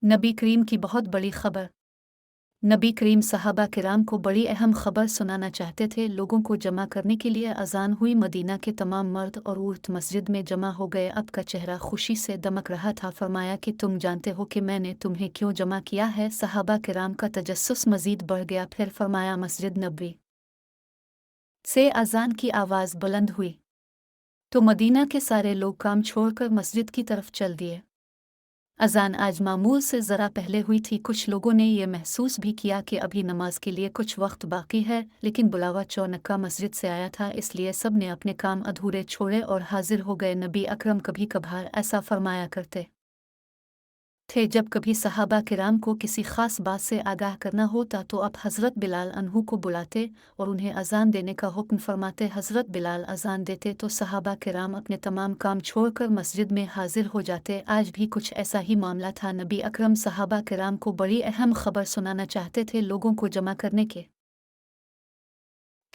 नबी करीम की बहुत बड़ी खबर। नबी करीम सहाबा किराम को बड़ी अहम खबर सुनाना चाहते थे। लोगों को जमा करने के लिए अजान हुई। मदीना के तमाम मर्द और औरत मस्जिद में जमा हो गए। अब का चेहरा खुशी से दमक रहा था। फरमाया कि तुम जानते हो कि मैंने तुम्हें क्यों जमा किया है। सहाबा किराम का तजस्सुस मजीद बढ़ गया। फिर फरमाया मस्जिद नबवी से अजान की आवाज़ बुलंद हुई तो मदीना के सारे लोग काम छोड़कर मस्जिद की तरफ चल दिए। अजान आज मामूल से ज़रा पहले हुई थी। कुछ लोगों ने यह महसूस भी किया कि अभी नमाज के लिए कुछ वक्त बाकी है, लेकिन बुलावा चौनक्का मस्जिद से आया था, इसलिए सब ने अपने काम अधूरे छोड़े और हाजिर हो गए। नबी अकरम कभी कभार ऐसा फरमाया करते थे। जब कभी सहाबा किराम को किसी ख़ास बात से आगाह करना होता तो अब हज़रत बिलाल अन्हु को बुलाते और उन्हें अजान देने का हुक्म फरमाते। हज़रत बिलाल अजान देते तो सहाबा किराम अपने तमाम काम छोड़कर मस्जिद में हाजिर हो जाते। आज भी कुछ ऐसा ही मामला था। नबी अकरम सहाबा किराम को बड़ी अहम खबर सुनाना चाहते थे। लोगों को जमा करने के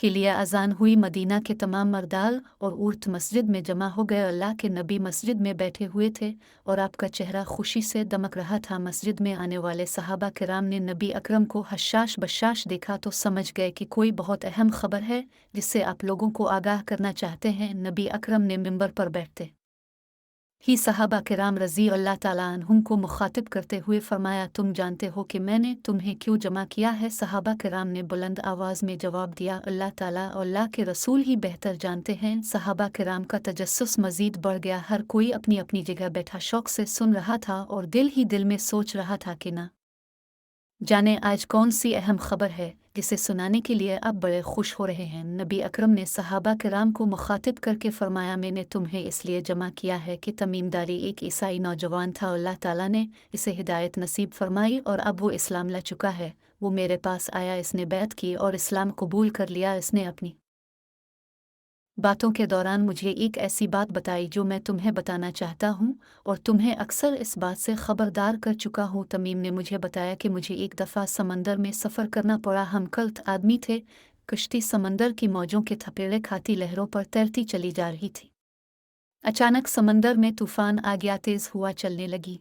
लिए अजान हुई। मदीना के तमाम मर्दाल और औरत मस्जिद में जमा हो गए। अल्लाह के नबी मस्जिद में बैठे हुए थे और आपका चेहरा खुशी से दमक रहा था। मस्जिद में आने वाले सहाबा किराम ने नबी अकरम को हशाश बशाश देखा तो समझ गए कि कोई बहुत अहम खबर है जिससे आप लोगों को आगाह करना चाहते हैं। नबी अकरम ने मिंबर पर बैठते ही सहाबा किराम रज़ी अल्लाह ताला अन्हुम को मुखातिब करते हुए फरमाया, तुम जानते हो कि मैंने तुम्हें क्यों जमा किया है। सहाबा किराम ने बुलंद आवाज़ में जवाब दिया, अल्लाह ताला और अल्लाह के रसूल ही बेहतर जानते हैं। सहाबा किराम का तजस्सुस मज़ीद बढ़ गया। हर कोई अपनी अपनी जगह बैठा शौक़ से सुन रहा था और दिल ही दिल में सोच रहा था कि ना जाने आज कौन सी अहम खबर है जिसे सुनाने के लिए अब बड़े खुश हो रहे हैं। नबी अकरम ने सहाबा किराम को मुखातिब करके फरमाया, मैंने तुम्हें इसलिए जमा किया है कि तमीमदारी एक ईसाई नौजवान था। अल्लाह ताला ने इसे हिदायत नसीब फरमाई और अब वो इस्लाम ला चुका है। वो मेरे पास आया, इसने बैत की और इस्लाम कबूल कर लिया। इसने अपनी बातों के दौरान मुझे एक ऐसी बात बताई जो मैं तुम्हें बताना चाहता हूँ और तुम्हें अक्सर इस बात से ख़बरदार कर चुका हूँ। तमीम ने मुझे बताया कि मुझे एक दफ़ा समंदर में सफ़र करना पड़ा। हम कल्त आदमी थे। कश्ती समंदर की मौजों के थपेड़े खाती लहरों पर तैरती चली जा रही थी। अचानक समंदर में तूफ़ान आ गया, तेज़ हुआ चलने लगी।